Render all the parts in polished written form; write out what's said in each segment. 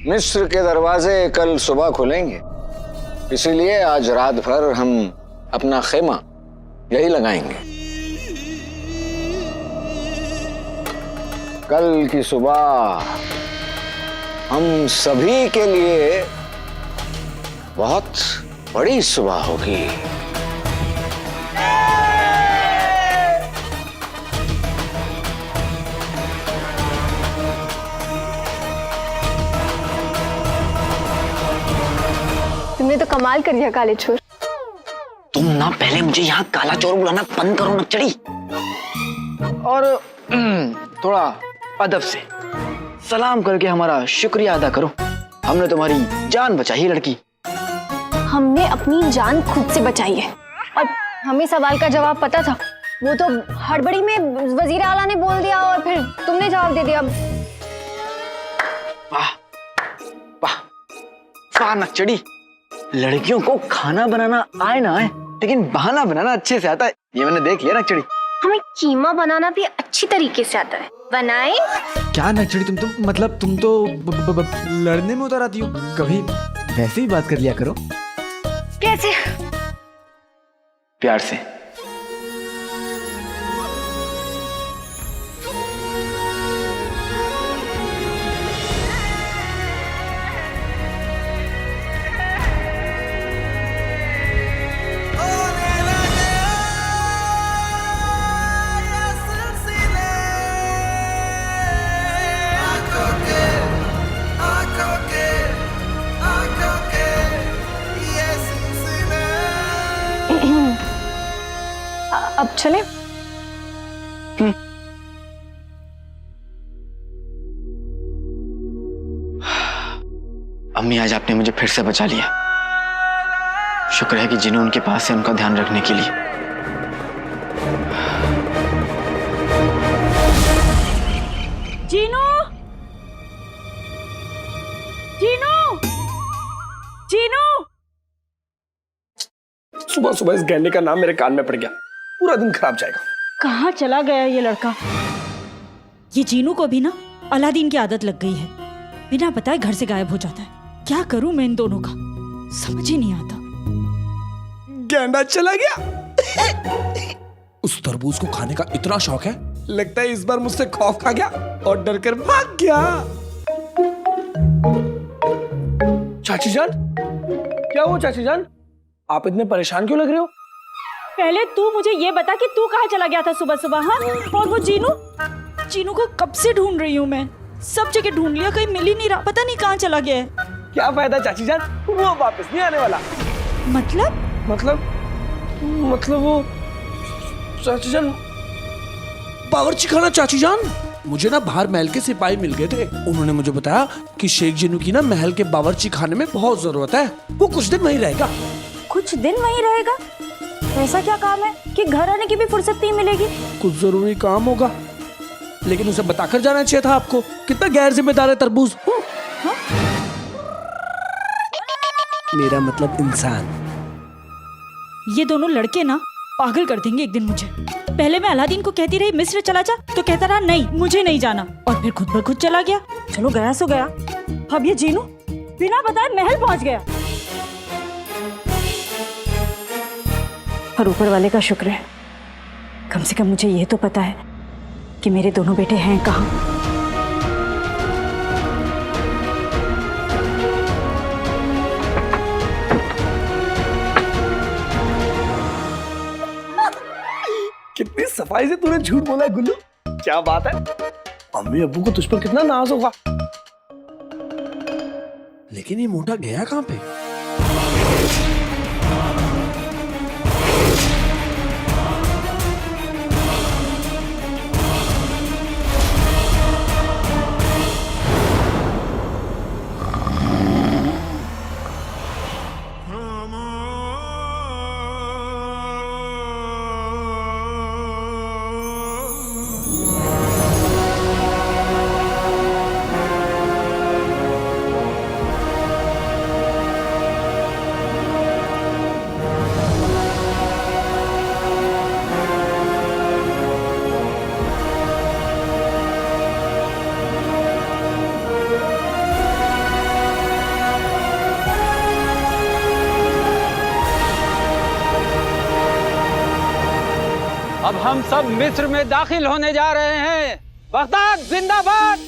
मिस्र के दरवाजे कल सुबह खुलेंगे, इसीलिए आज रात भर हम अपना खेमा यही लगाएंगे। कल की सुबह हम सभी के लिए बहुत बड़ी सुबह होगी। तुमने तो कमाल कर दिया काले चोर। तुम ना पहले मुझे यहाँ काला चोर बुलाना बंद करो नक्चड़ी, और थोड़ा अदब से सलाम करके हमारा शुक्रिया अदा करो। हमने तुम्हारी जान बचाई लड़की। हमने अपनी जान खुद से बचाई है, और हमें सवाल का जवाब पता था। वो तो हड़बड़ी में वजीर आला ने बोल दिया और फिर तुमने जवाब दे दिया। वाह वाह वाह नक्चड़ी, लड़कियों को खाना बनाना आए ना आए, लेकिन बहाना बनाना अच्छे से आता है, ये मैंने देख लिया नक्चड़ी। हमें कीमा बनाना भी अच्छी तरीके से आता है। बनाए क्या नक्चड़ी, तुम तो मतलब तुम तो लड़ने में उतर आती हो। कभी वैसे ही बात कर लिया करो। कैसे? प्यार से। अब चले? अम्मी, आज आपने मुझे फिर से बचा लिया। शुक्र है कि जिन्हों उनके पास है उनका ध्यान रखने के लिए। जीनू, जीनू, जीनू। सुबह सुबह इस गहने का नाम मेरे कान में पड़ गया, पूरा दिन खराब जाएगा। कहाँ चला गया ये लड़का? ये जीनू को भी ना अलादीन की आदत लग गई है, बिना बताए घर से गायब हो जाता है। क्या करूं मैं इन दोनों का, समझ ही नहीं आता। गैंडा चला गया। उस तरबूज को खाने का इतना शौक है, लगता है इस बार मुझसे खौफ खा गया और डर कर भाग गया। चाची जान, क्या हुआ चाची जान? आप इतने परेशान क्यों लग रहे हो? पहले तू मुझे ये बता कि तू कहाँ चला गया था सुबह सुबह? हाँ, और वो जीनू, जीनू को कब से ढूंढ रही हूँ मैं, सब जगह ढूंढ लिया, कहीं मिल ही नहीं रहा, पता नहीं कहाँ चला गया है। क्या फायदा चाची जान, वो वापस नहीं आने वाला। मतलब वो चाची जान, बावर्ची खाना चाची जान। मुझे ना बाहर महल के सिपाही मिल गए थे, उन्होंने मुझे बताया कि शेख जीनू की ना महल के बावर्ची खाने में बहुत जरूरत है, वो कुछ दिन वहीं रहेगा। कुछ दिन वहीं रहेगा? ऐसा क्या काम है कि घर आने की भी फुर्सत नहीं मिलेगी? कुछ जरूरी काम होगा, लेकिन उसे बताकर जाना चाहिए था आपको। कितना गैर जिम्मेदार है तरबूज। हाँ? मेरा मतलब इंसान। ये दोनों लड़के ना पागल कर देंगे एक दिन मुझे। पहले मैं अलादीन को कहती रही मिस्र चला जा, तो कहता रहा नहीं मुझे नहीं जाना, और फिर खुद ब खुद चला गया। चलो गया सो गया। अब ये जीनू बिना बताए महल पहुंच गया। और ऊपर वाले का शुक्र है, कम से कम मुझे ये तो पता है कि मेरे दोनों बेटे हैं कहाँ। कितनी सफाई से तूने झूठ बोला है गुल्लू, क्या बात है। अम्मी अब्बू को तुझ पर कितना नाज होगा। लेकिन ये मोटा गया कहाँ पे? अब हम सब मिस्र में दाखिल होने जा रहे हैं। बगदाद जिंदाबाद,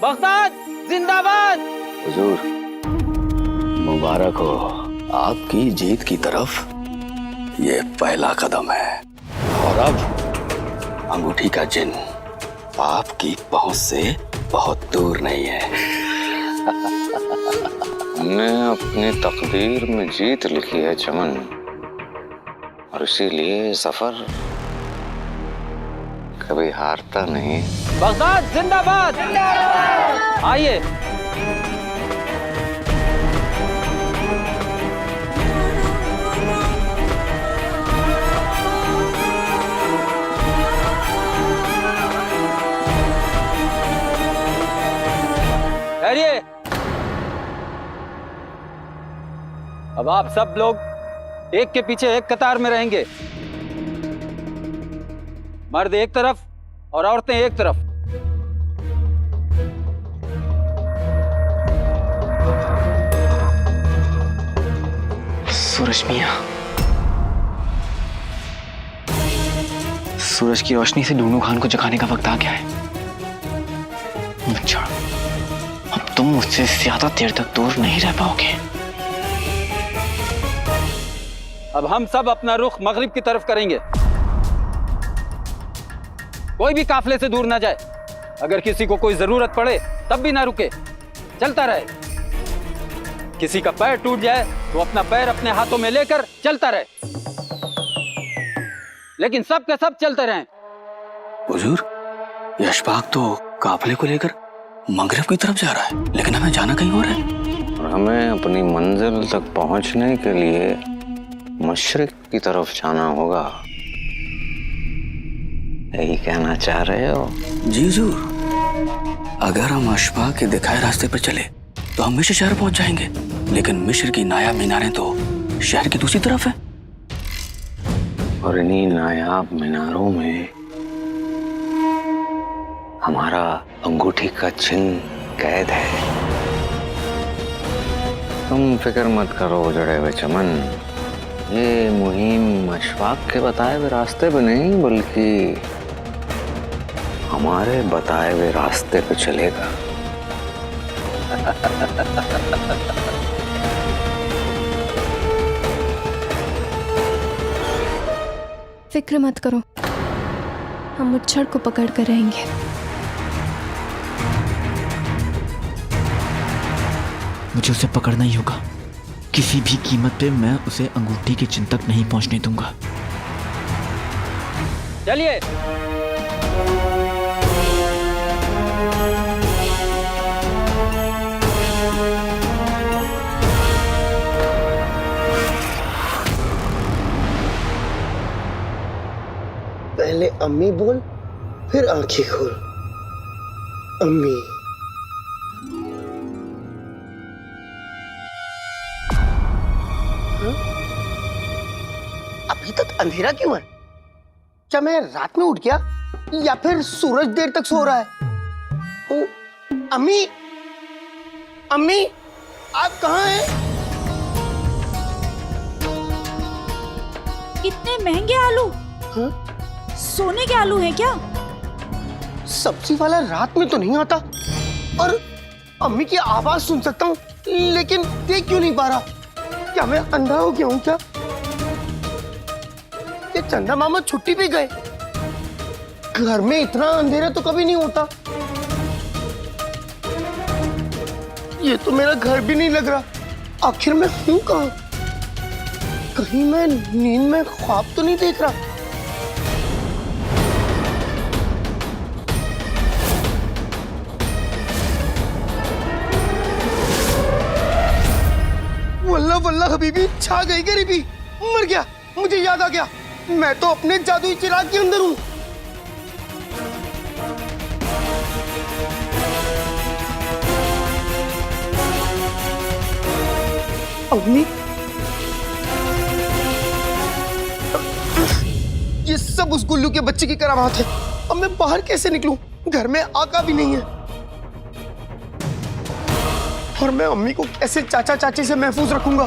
बगदाद जिंदाबाद। हुजूर, मुबारक हो, आपकी जीत की तरफ ये पहला कदम है। और अब अंगूठी का चिन्ह आपकी पहुंच से बहुत दूर नहीं है। हमने अपनी तकदीर में जीत लिखी है चमन, और इसीलिए सफर कभी हारता नहीं। बगदाद जिंदाबाद। आइए। ठहरिए। अब आप सब लोग एक के पीछे एक कतार में रहेंगे। मर्द एक तरफ और औरतें एक तरफ। सूरज मियां, सूरज की रोशनी से दूनों खान को जगाने का वक्त आ गया है। अच्छा, अब तुम मुझसे ज्यादा देर तक दूर नहीं रह पाओगे। अब हम सब अपना रुख मगरिब की तरफ करेंगे। कोई भी काफले से दूर ना जाए। अगर किसी को कोई जरूरत पड़े तब भी ना रुके, चलता रहे। किसी का पैर टूट जाए तो अपना पैर अपने हाथों में लेकर चलता रहे, लेकिन सब के सब चलते रहें। हुजूर, ये अशफाक तो काफले को लेकर मगरिब की तरफ जा रहा है, लेकिन हमें जाना कहीं और है। और हमें अपनी मंजिल तक पहुंचने के लिए मशरिक की तरफ जाना होगा। यही कहना चाह रहे हो? जी हुजूर, अगर हम अशफाक के दिखाए रास्ते पर चले तो हम मिस्र शहर पहुंच जाएंगे, लेकिन मिस्र की नायाब मीनारें तो शहर की दूसरी तरफ है। और इन्हीं नायाब मीनारों में हमारा अंगूठी का चिन्ह कैद है। तुम फिक्र मत करो जड़े हुए चमन, ये मुहिम अशफाक के बताए हुए रास्ते पे नहीं बल्कि हमारे बताए हुए रास्ते पे चलेगा। फिक्र मत करो, हम मुच्छड़ को पकड़ कर रहेंगे। मुझे उसे पकड़ना ही होगा। किसी भी कीमत पे मैं उसे अंगूठी के चिन्ह तक नहीं पहुंचने दूंगा। चलिए। पहले अम्मी बोल, फिर आंखें खोल। अम्मी। अभी तक अंधेरा क्यों है? क्या मैं रात में उठ गया या फिर सूरज देर तक सो रहा है? ओ, अम्मी, अम्मी, आप कहाँ हैं? इतने महंगे आलू? हाँ? सोने के आलू हैं क्या? सब्जी वाला रात में तो नहीं आता, और अम्मी की आवाज सुन सकता हूँ लेकिन देख क्यों नहीं पा रहा? क्या मैं अंधा हो गया हूँ क्या? ये चंदा मामा छुट्टी पे गए। घर में इतना अंधेरा तो कभी नहीं होता। ये तो मेरा घर भी नहीं लग रहा। आखिर मैं हूँ कहाँ? कहीं मैं नींद में ख्वाब तो नहीं देख रहा? वल्ला वल्ला हबीबी, छा गई गरीबी, मर गया। मुझे याद आ गया, मैं तो अपने जादुई चिराग के अंदर हूं। अम्मी, ये सब उस गुल्लू के बच्चे की करामात है। अब मैं बाहर कैसे निकलूं? घर में आका भी नहीं है, और मैं अम्मी को कैसे चाचा चाची से महफूज रखूंगा?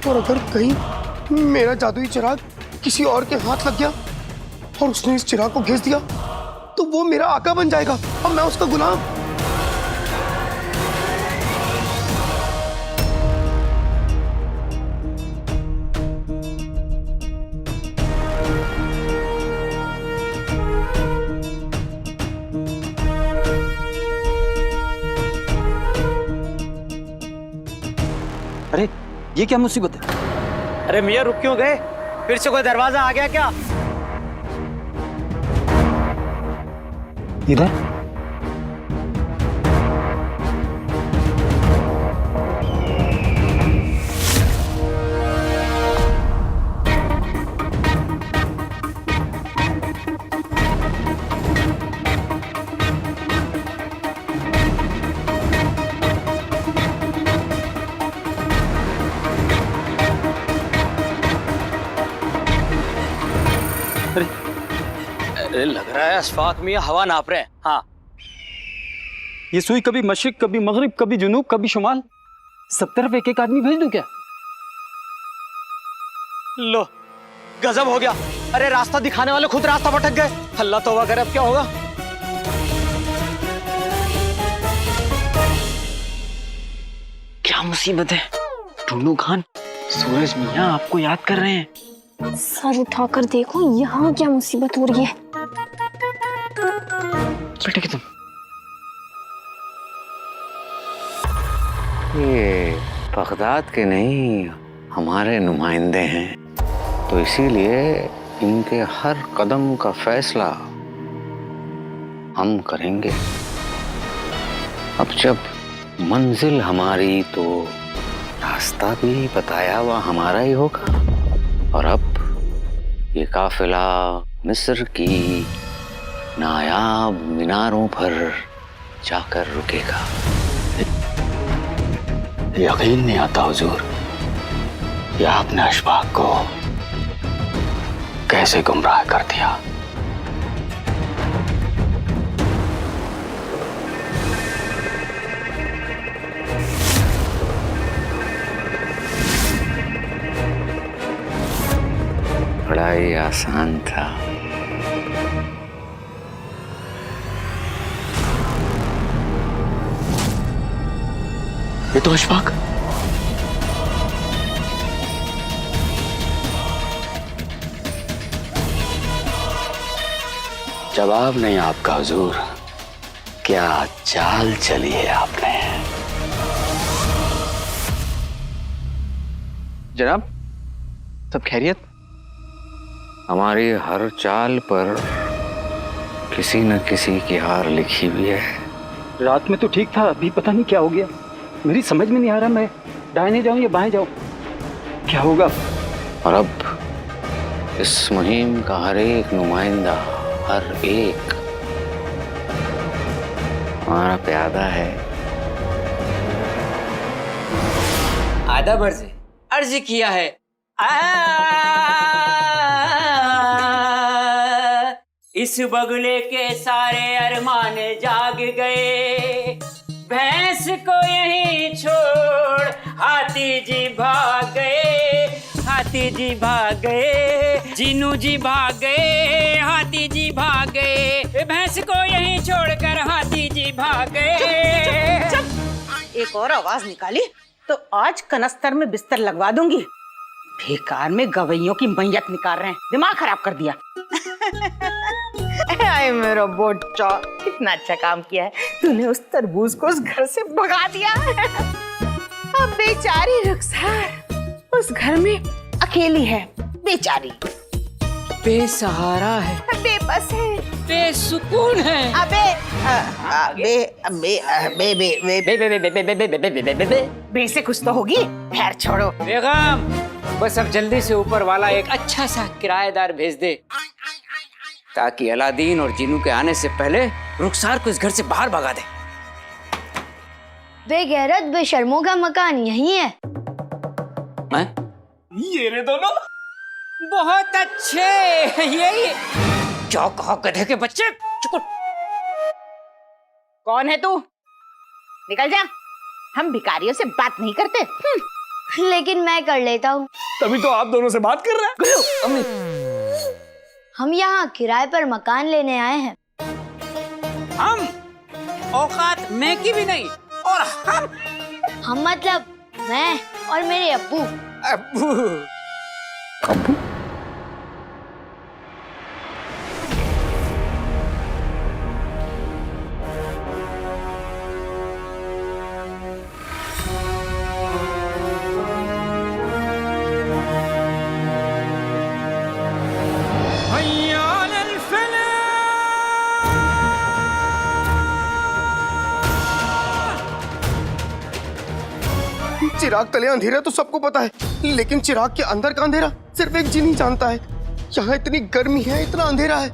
और अगर कहीं मेरा जादुई चिराग किसी और के हाथ लग गया और उसने इस चिराग को घिस दिया तो वो मेरा आका बन जाएगा और मैं उसका गुलाम। अरे ये क्या मुसीबत है? अरे मियाँ रुक क्यों गए? फिर से कोई दरवाजा आ गया क्या? इधर अरे लग रहा है अशफाक मियाँ हवा नाप रहे हैं। हाँ ये सुई कभी मशरिक, कभी मगरिब, कभी जुनूब, कभी शुमाल, सब तरफ एक एक आदमी भेज दूं क्या? लो गजब हो गया। अरे रास्ता दिखाने वाले खुद रास्ता भटक गए। अल्लाह तौबा करे, अब क्या होगा? क्या मुसीबत है? टुन्नू खान, सूरज मियाँ आपको याद कर रहे हैं। सर उठाकर देखो यहाँ क्या मुसीबत हो रही है। बेटे कि तुम ये बगदाद के नहीं हमारे नुमाइंदे हैं, तो इसीलिए इनके हर कदम का फैसला हम करेंगे। अब जब मंजिल हमारी तो रास्ता भी बताया हुआ हमारा ही होगा। और अब ये काफिला मिस्र की नायाब मीनारों पर जाकर रुकेगा। यकीन नहीं आता हुजूर, ये आपने अशफाक को कैसे गुमराह कर दिया। बड़ा ही आसान था। ये तो अशफाक। जवाब नहीं आपका हुजूर, क्या चाल चली है आपने। जनाब, सब खैरियत? हमारी हर चाल पर किसी न किसी की हार लिखी हुई है। रात में तो ठीक था, अभी पता नहीं क्या हो गया। मेरी समझ में नहीं आ रहा, मैं दाहिने जाऊं या बाएं जाऊं, क्या होगा? और अब इस मुहिम का हर एक नुमाइंदा, हर एक हमारा प्यादा है। आदब अर्ज किया है। इस बगले के सारे अरमान जाग गए, भैंस को यहीं छोड़ हाथी जी भाग गए, हाथी जी भाग गए, जीनू जी भाग गए, हाथी जी भाग गए, भैंस को यहीं छोड़कर हाथी जी भाग गए। एक और आवाज निकाली तो आज कनस्तर में बिस्तर लगवा दूंगी। बेकार में गवैयों की मैयत निकाल रहे हैं, दिमाग खराब कर दिया। आए मेरा बोचा, कितना अच्छा काम किया है तूने, उस तरबूज को उस घर से भगा दिया। अब बेचारी रुखसार उस घर में अकेली है, बेचारी बेसहारा है, बेबस है, बेसुकून है। अबे अबे अबे अबे बे बे बे बे बे बे बे बे बे बे बे बे बे से कुछ तो होगी। खैर छोड़ो बेगम, बस अब जल्दी से ऊपर वाला एक अच्छा सा किराएदार भेज दे, ताकि अलादीन और जीनू के आने से पहले रुखसार को इस घर से बाहर भगा दे। बेगैरत बेशर्मों का मकान यही है। ये रे दोनों बहुत अच्छे। यही क्या कहा गधे के बच्चे। चुप। कौन है तू? निकल जा, हम भिखारियों से बात नहीं करते। लेकिन मैं कर लेता हूँ। तभी तो आप दोनों से बात कर रहे हैं। हम यहाँ किराए पर मकान लेने आए हैं। हम औकात में की भी नहीं, और हम मतलब मैं और मेरे अब्बू। अब्बू चिराग तले अंधेरा तो सबको पता है, लेकिन चिराग के अंदर का अंधेरा सिर्फ एक जिन ही जानता है। यहाँ इतनी गर्मी है, इतना अंधेरा है,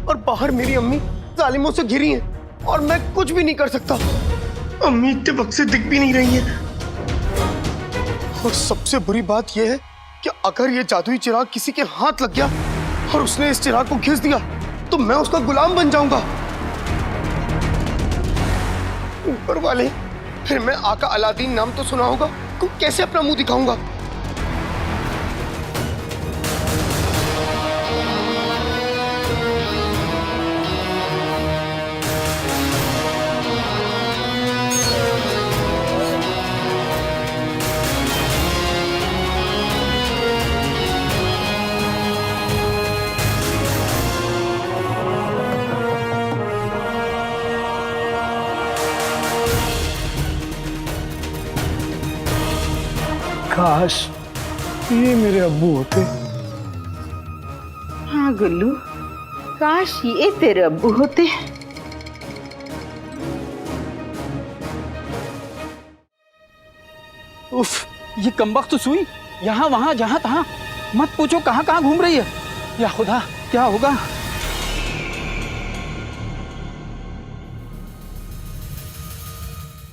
और बाहर मेरी अम्मी जालिमों से घिरी हैं, और मैं कुछ भी नहीं कर सकता। अम्मी इतने वक्त से दिख भी नहीं रही हैं। और सबसे बुरी बात यह है कि अगर ये जादुई चिराग किसी के हाथ लग गया और उसने इस चिराग को घिस दिया, तो मैं उसका गुलाम बन जाऊंगा। ऊपर वाले, फिर मैं आका अलादीन नाम तो सुना होगा, को कैसे अपना मुंह दिखाऊंगा? काश ये मेरे अब्बू होते। हाँ गुल्लू, काश ये तेरे अब्बू होते। उफ, ये कमबख्त तो सुई यहाँ वहाँ जहाँ तहाँ मत पूछो कहाँ कहाँ घूम रही है। या खुदा, क्या होगा?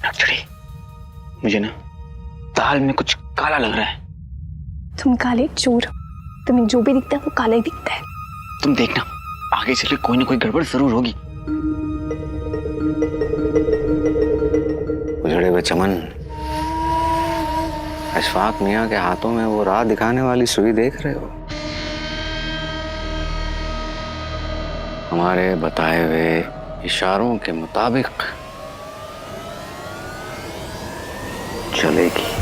नक्चड़ी, मुझे ना दाल में कुछ काला लग रहा है। तुम काले चोर, तुम्हें जो भी दिखता है वो काला ही दिखता है। तुम देखना, आगे चले कोई ना कोई गड़बड़ जरूर होगी। उजड़े हुए चमन, अशफाक मियाँ के हाथों में वो राह दिखाने वाली सुई देख रहे हो? हमारे बताए हुए इशारों के मुताबिक चलेगी।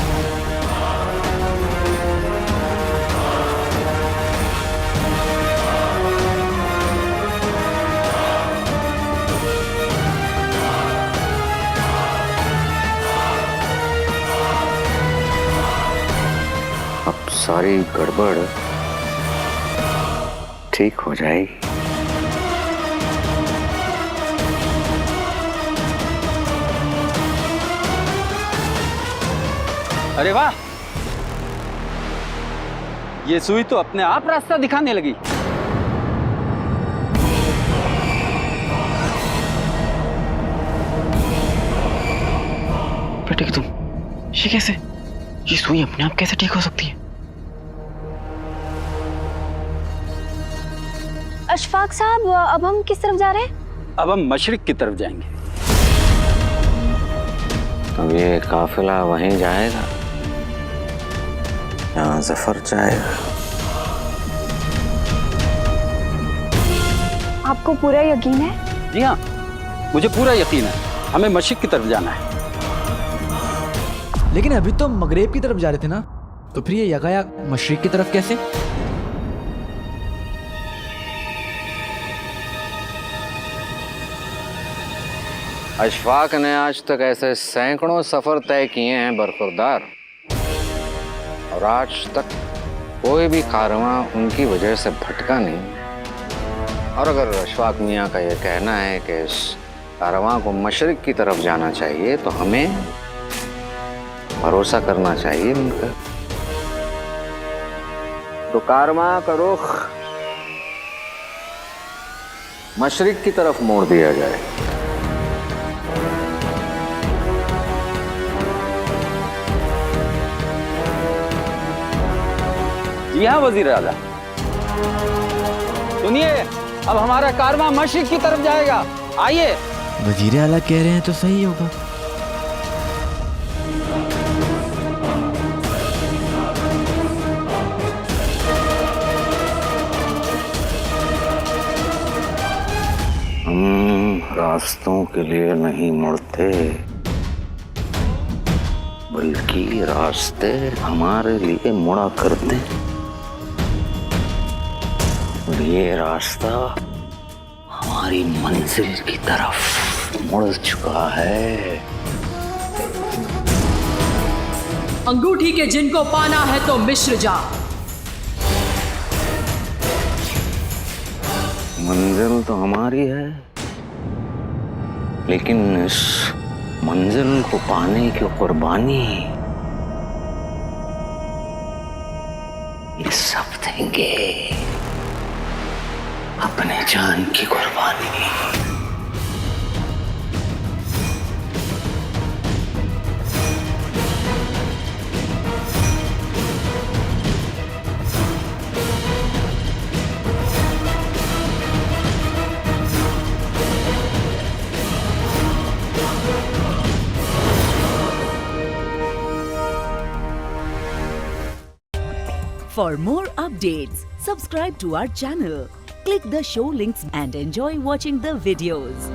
अब सारी गड़बड़ ठीक हो जाएगी। अरे वाह, ये सुई तो अपने आप रास्ता दिखाने लगी। बेटे तुम, ये कैसे? ये सुई अपने आप कैसे ठीक हो सकती है? अशफाक साहब, अब हम किस तरफ जा रहे हैं? अब हम मशरिक की तरफ जाएंगे। अब ये काफिला वहीं जाएगा जहाँ जफर जाएगा। आपको पूरा यकीन है? जी हाँ, मुझे पूरा यकीन है। हमें मशरिक की तरफ जाना है। लेकिन अभी तो मगरेब की तरफ जा रहे थे ना, तो फिर ये यकायक मशरिक की तरफ कैसे? अशफाक ने आज तक ऐसे सैकड़ों सफर तय किए हैं बरखुरदार, और आज तक कोई भी कारवां उनकी वजह से भटका नहीं। और अगर अशफाक मियाँ का यह कहना है कि इस कारवां को मशरिक की तरफ जाना चाहिए, तो हमें भरोसा करना चाहिए उनका। तो कारवां का रुख मशरिक की तरफ मोड़ दिया जाए। जी हाँ वजीर आला, सुनिए, अब हमारा कारवां मशरिक की तरफ जाएगा। आइए। वजीर आला कह रहे हैं तो सही होगा। रास्तों के लिए नहीं मुड़ते, बल्कि रास्ते हमारे लिए मुड़ा करते। और ये रास्ता हमारी मंजिल की तरफ मुड़ चुका है। अंगूठी के जिनको पाना है तो मिश्र जा। मंजिल तो हमारी है, लेकिन इस मंजिल को पाने की कुर्बानी ये सब देंगे, अपने जान की कुर्बानी। For more updates, subscribe to our channel, click the show links and enjoy watching the videos.